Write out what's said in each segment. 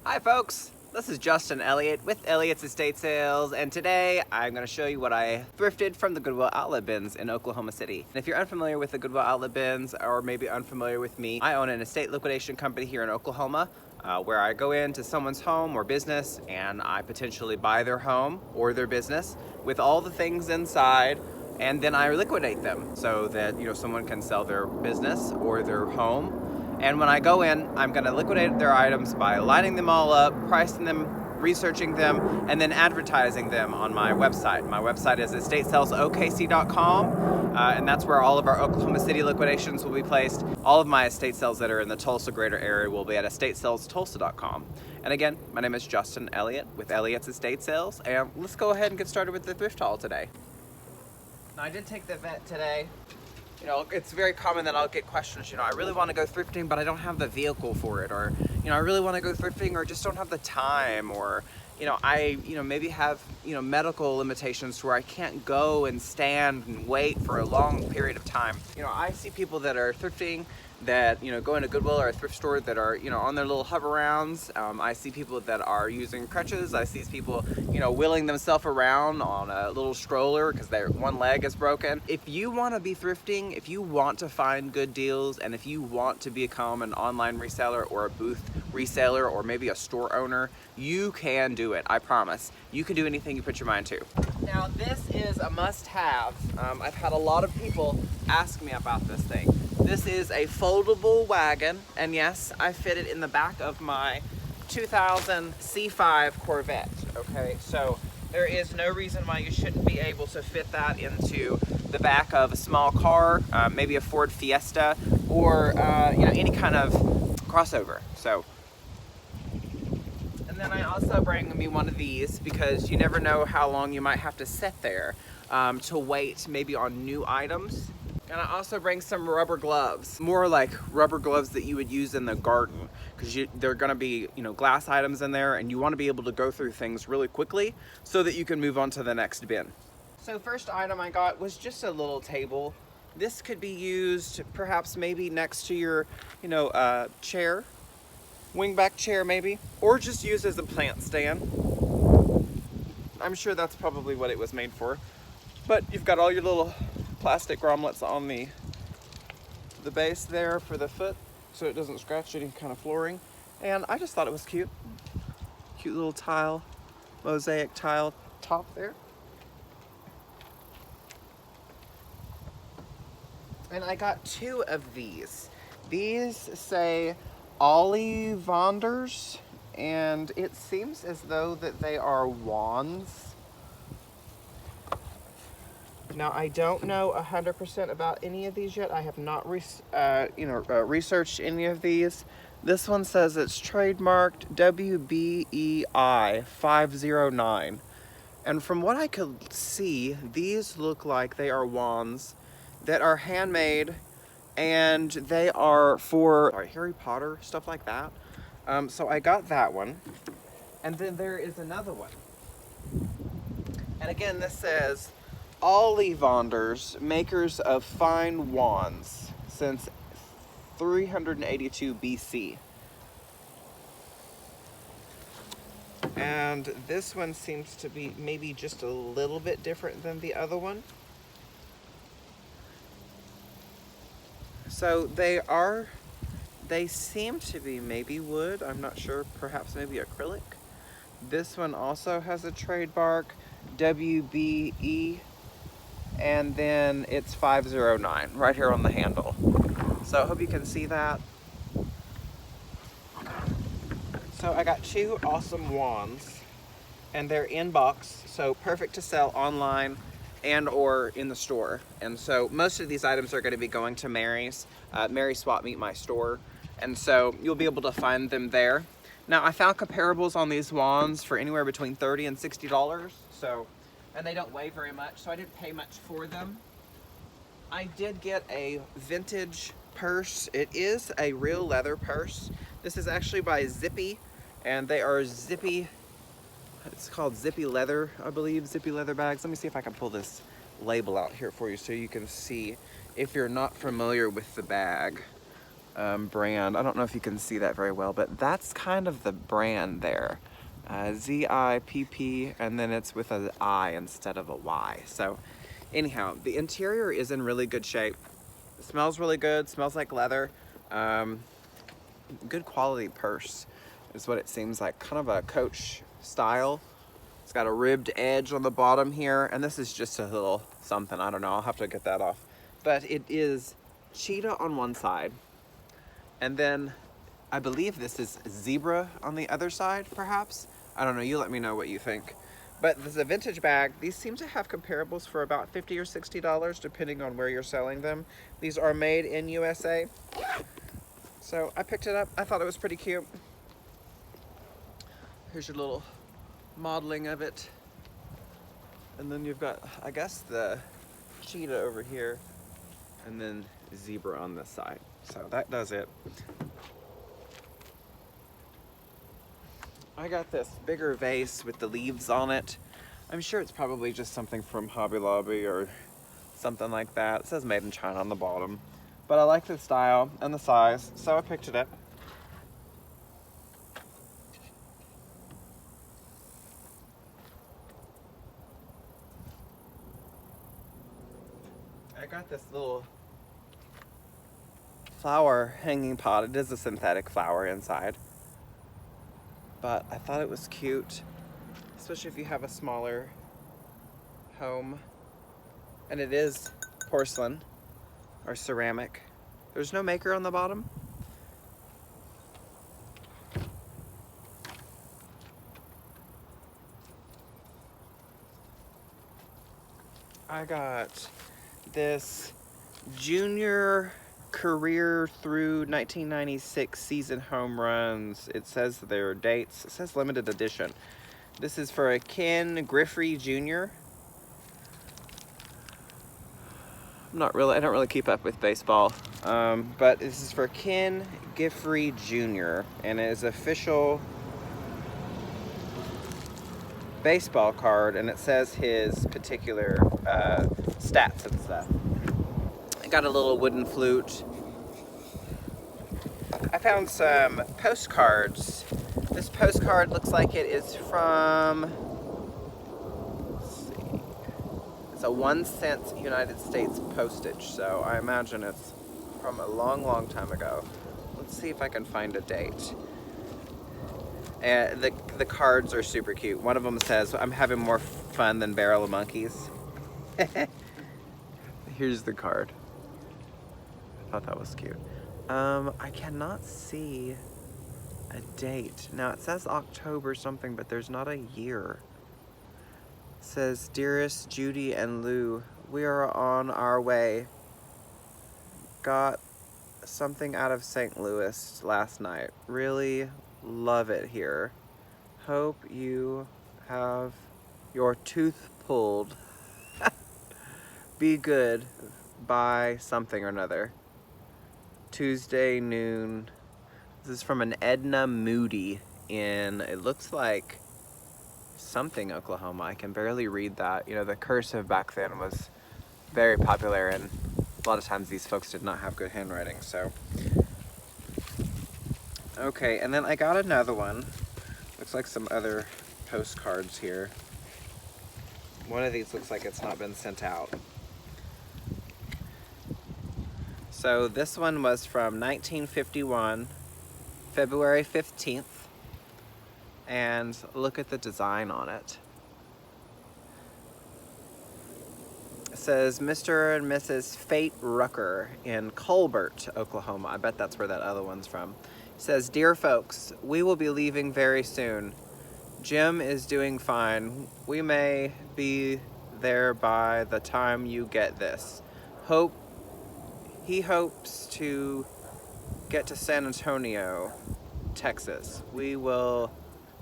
Hi folks, this is Justin Elliott with Elliott's Estate Sales, and today I'm going to show you what I thrifted from the Goodwill Outlet bins in Oklahoma City. And if you're unfamiliar with the Goodwill Outlet bins, or maybe unfamiliar with me, I own an estate liquidation company here in Oklahoma where I go into someone's home or business and I potentially buy their home or their business with all the things inside, and then I liquidate them so that someone can sell their business or their home. And when I go in, I'm going to liquidate their items by lining them all up, pricing them, researching them, and then advertising them on my website. My website is ElliottsEstateSales.comWatch, and that's where all of our Oklahoma City liquidations will be placed. All of my estate sales that are in the Tulsa greater area will be at EstateSalesTulsa.com. And again, my name is Justin Elliott with Elliott's Estate Sales, and let's go ahead and get started with the thrift haul today. Now, I did take the vet today. It's very common that I'll get questions, I really want to go thrifting, but I don't have the vehicle for it, or, I really want to go thrifting, or just don't have the time, or, I, maybe have, medical limitations to where I can't go and stand and wait for a long period of time. I see people that are thrifting that, go into Goodwill or a thrift store that are, on their little hover-rounds. I see people that are using crutches. I see people, wheeling themselves around on a little stroller because their one leg is broken. If you want to be thrifting, if you want to find good deals, and if you want to become an online reseller or a booth reseller or maybe a store owner, you can do it. I promise. You can do anything you put your mind to. Now, this is a must-have. I've had a lot of people ask me about this thing. This is a foldable wagon, and yes, I fit it in the back of my 2000 C5 Corvette, okay? So there is no reason why you shouldn't be able to fit that into the back of a small car, maybe a Ford Fiesta, or any kind of crossover. So, and then I also bring me one of these because you never know how long you might have to sit there to wait maybe on new items. And I also bring some rubber gloves, more like rubber gloves that you would use in the garden, because they're going to be, glass items in there, and you want to be able to go through things really quickly so that you can move on to the next bin. So first item I got was just a little table. This could be used perhaps maybe next to your, chair, wingback chair maybe, or just used as a plant stand. I'm sure that's probably what it was made for. But you've got all your little plastic grommets on the base there for the foot so it doesn't scratch any kind of flooring, and I just thought it was cute little tile, mosaic tile top there. And I got two of these say Ollivanders, and it seems as though that they are wands. Now, I don't know 100% about any of these yet. I have not researched any of these. This one says it's trademarked WBEI 509. And from what I could see, these look like they are wands that are handmade, and they are for Harry Potter, stuff like that. So I got that one. And then there is another one. And again, this says Ollivanders, makers of fine wands since 382 BC. And this one seems to be maybe just a little bit different than the other one. So they seem to be maybe wood, I'm not sure, perhaps maybe acrylic. This one also has a trademark, WBE, and then it's 509 right here on the handle. So I hope you can see that. So I got two awesome wands, and they're in box, so perfect to sell online and or in the store. And so most of these items are going to be going to Mary's Swap Meet, my store, and so you'll be able to find them there. Now, I found comparables on these wands for anywhere between $30 and $60, and they don't weigh very much, so I didn't pay much for them. I did get a vintage purse. It is a real leather purse. This is actually by Zippy, and they are Zippy, it's called Zippy Leather, I believe, Zippy Leather bags. Let me see if I can pull this label out here for you so you can see if you're not familiar with the bag. brand. I don't know if you can see that very well, but that's kind of the brand there. Z-I-P-P, and then it's with an I instead of a Y. So anyhow, the interior is in really good shape. It smells really good, smells like leather. Good quality purse is what it seems like. Kind of a Coach style. It's got a ribbed edge on the bottom here, and this is just a little something, I don't know, I'll have to get that off. But it is cheetah on one side, and then I believe this is zebra on the other side, perhaps. I don't know, you let me know what you think. But this is a vintage bag. These seem to have comparables for about $50 or $60, depending on where you're selling them. These are made in USA. So I picked it up. I thought it was pretty cute. Here's your little modeling of it. And then you've got, I guess, the cheetah over here, and then zebra on this side. So that does it. I got this bigger vase with the leaves on it. I'm sure it's probably just something from Hobby Lobby or something like that. It says made in China on the bottom. But I like the style and the size, so I picked it up. I got this little flower hanging pot. It is a synthetic flower inside. But I thought it was cute, especially if you have a smaller home. And it is porcelain or ceramic. There's no maker on the bottom. I got this junior career through 1996 season home runs. It says their dates. It says limited edition. This is for a Ken Griffey Jr. I don't really keep up with baseball, but this is for Ken Griffey Jr. and it is official baseball card, and it says his particular stats and stuff. I got a little wooden flute. I found some postcards. This postcard looks like it is from, let's see, it's a 1 cent United States postage, so I imagine it's from a long, long time ago. Let's see if I can find a date. And the cards are super cute. One of them says, "I'm having more fun than Barrel of Monkeys." Here's the card. I thought that was cute. I cannot see a date. Now it says October something, but there's not a year. It says, "Dearest Judy and Lou, we are on our way. Got something out of St. Louis last night. Really love it here. Hope you have your tooth pulled. Be good by something or another. Tuesday noon." This is from an Edna Moody in, it looks like something, Oklahoma. I can barely read that. You know, the cursive back then was very popular, and a lot of times these folks did not have good handwriting, so. Okay, and then I got another one. Looks like some other postcards here. One of these looks like it's not been sent out. So this one was from 1951, February 15th, and look at the design on it. It says Mr. and Mrs. Fate Rucker in Colbert, Oklahoma. I bet that's where that other one's from. It says, "Dear folks, we will be leaving very soon. Jim is doing fine. We may be there by the time you get this. He hopes to get to San Antonio, Texas. We will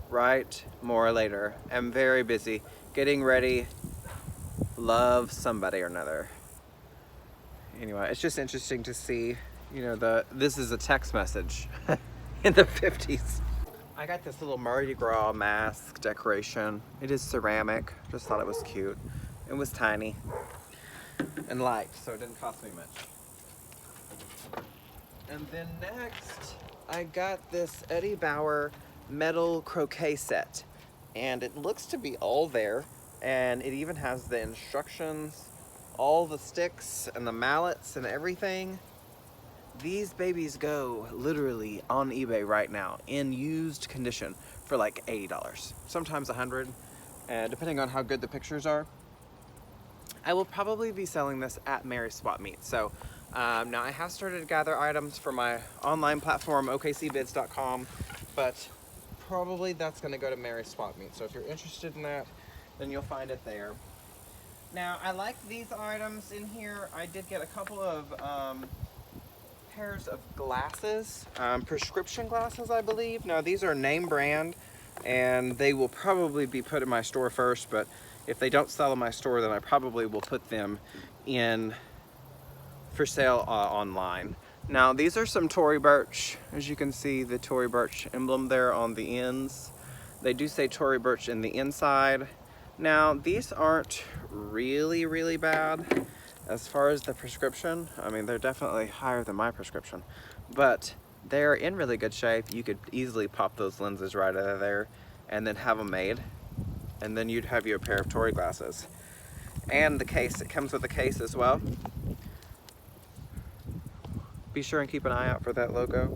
write more later. I'm very busy. Getting ready. Love somebody or another." Anyway, it's just interesting to see, you know, this is a text message in the 50s. I got this little Mardi Gras mask decoration. It is ceramic. Just thought it was cute. It was tiny and light, so it didn't cost me much. And then next, I got this Eddie Bauer metal croquet set. And it looks to be all there. And it even has the instructions, all the sticks and the mallets and everything. These babies go literally on eBay right now in used condition for like $80, sometimes $100, depending on how good the pictures are. I will probably be selling this at Mary's Swap Meet. So now I have started to gather items for my online platform, OKCbids.com, but probably that's going to go to Mary's Swap Meet. So if you're interested in that, then you'll find it there. Now I like these items in here. I did get a couple of pairs of glasses, prescription glasses, I believe. Now these are name brand, and they will probably be put in my store first, but if they don't sell in my store, then I probably will put them in for sale online. Now these are some Tory Burch. As you can see, the Tory Burch emblem there on the ends. They do say Tory Burch in the inside. Now these aren't really bad. As far as the prescription, I mean, they're definitely higher than my prescription, but they're in really good shape. You could easily pop those lenses right out of there and then have them made, and then you'd have your pair of Tory glasses. And the case, it comes with a case as well. Be sure and keep an eye out for that logo.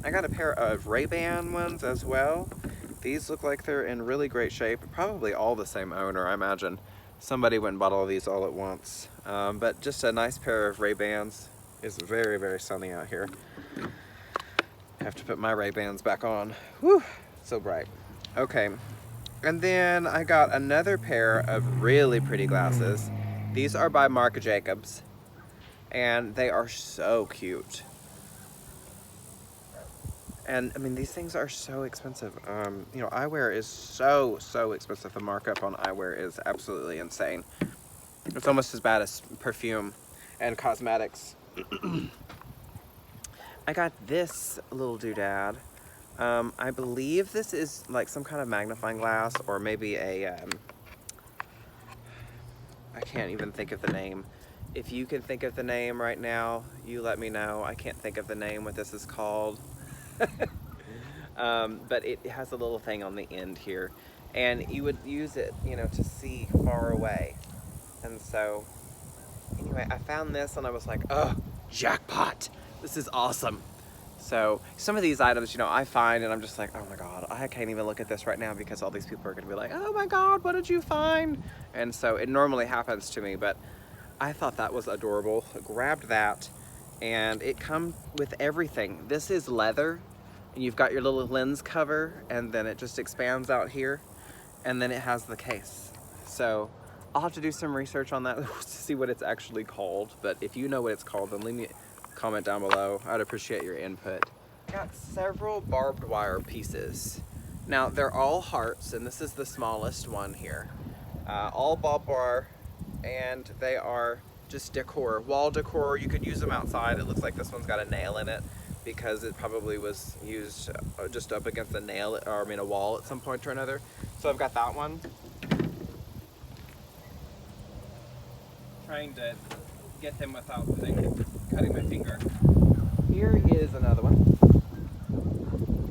I got a pair of Ray-Ban ones as well. These look like they're in really great shape, probably all the same owner, I imagine. Somebody went and bought all these all at once. But just a nice pair of Ray-Bans. It's very sunny out here. I have to put my Ray-Bans back on. Whew, so bright. Okay, and then I got another pair of really pretty glasses. These are by Marca Jacobs, and they are so cute. And I mean, these things are so expensive. You know, eyewear is so expensive. The markup on eyewear is absolutely insane. It's almost as bad as perfume and cosmetics. I got this little doodad. I believe this is like some kind of magnifying glass, or maybe a, I can't even think of the name. If you can think of the name right now, you let me know. I can't think of the name, what this is called. But it has a little thing on the end here, and you would use it, you know, to see far away. And so anyway, I found this and I was like, oh, jackpot, this is awesome. So some of these items, you know, I find and I'm just like, oh my god, I can't even look at this right now because all these people are gonna be like, oh my god, what did you find? And so it normally happens to me, but I thought that was adorable. I grabbed that, and it comes with everything. This is leather, and you've got your little lens cover, and then it just expands out here, and then it has the case. So I'll have to do some research on that to see what it's actually called, but if you know what it's called, then leave me a comment down below. I'd appreciate your input. I got several barbed wire pieces. Now they're all hearts, and this is the smallest one here. All barbed wire, and they are just decor, wall decor. You could use them outside. It looks like this one's got a nail in it because it probably was used just up against a nail, or I mean a wall at some point or another. So I've got that one. Trying to get them without cutting my finger. Here is another one.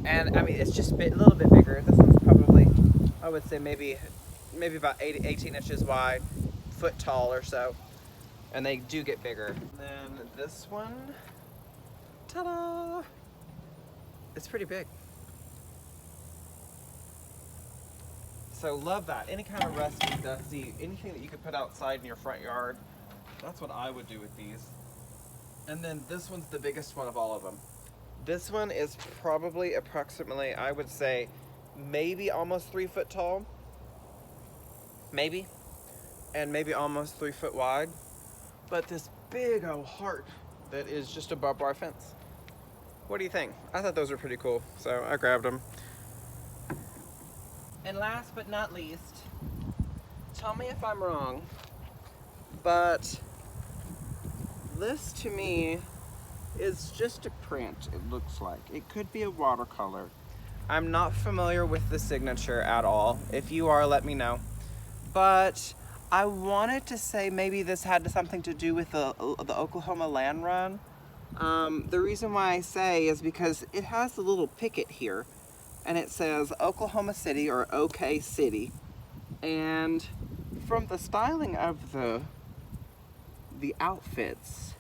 And I mean, it's just a little bit bigger. This one's probably, I would say maybe about 18 inches wide, foot tall or so. And they do get bigger. And then this one, ta-da! It's pretty big. So love that. Any kind of rusty, dusty, anything that you could put outside in your front yard, that's what I would do with these. And then this one's the biggest one of all of them. This one is probably approximately, I would say, maybe almost 3 foot tall. Maybe. And maybe almost 3 foot wide. But this big old heart that is just a barbed wire fence. What do you think? I thought those were pretty cool, so I grabbed them. And last but not least, tell me if I'm wrong, but this to me is just a print, it looks like. It could be a watercolor. I'm not familiar with the signature at all. If you are, let me know. But I wanted to say maybe this had something to do with the Oklahoma land run, The reason why I say is because it has a little picket here, and it says Oklahoma City or OK City. And from the styling of the outfits,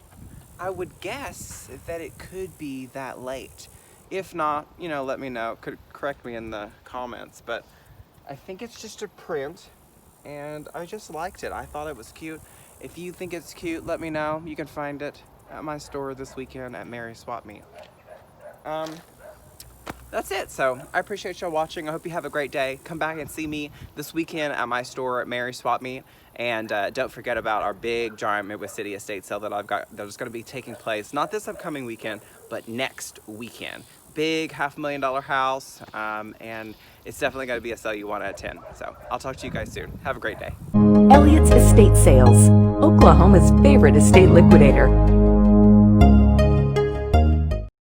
I would guess that it could be that late. If not, you know, let me know. Could correct me in the comments, but I think it's just a print, and I just liked it. I thought it was cute. If you think it's cute, let me know. You can find it at my store this weekend at Mary's Swap Meet. That's it. So I appreciate y'all watching. I hope you have a great day. Come back and see me this weekend at my store at Mary's Swap Meet. And don't forget about our big giant Midwest City estate sale that I've got that is going to be taking place, not this upcoming weekend, but next weekend. Big $500,000 house, and it's definitely going to be a sale you want to attend. So I'll talk to you guys soon. Have a great day. Elliott's Estate Sales, Oklahoma's favorite estate liquidator.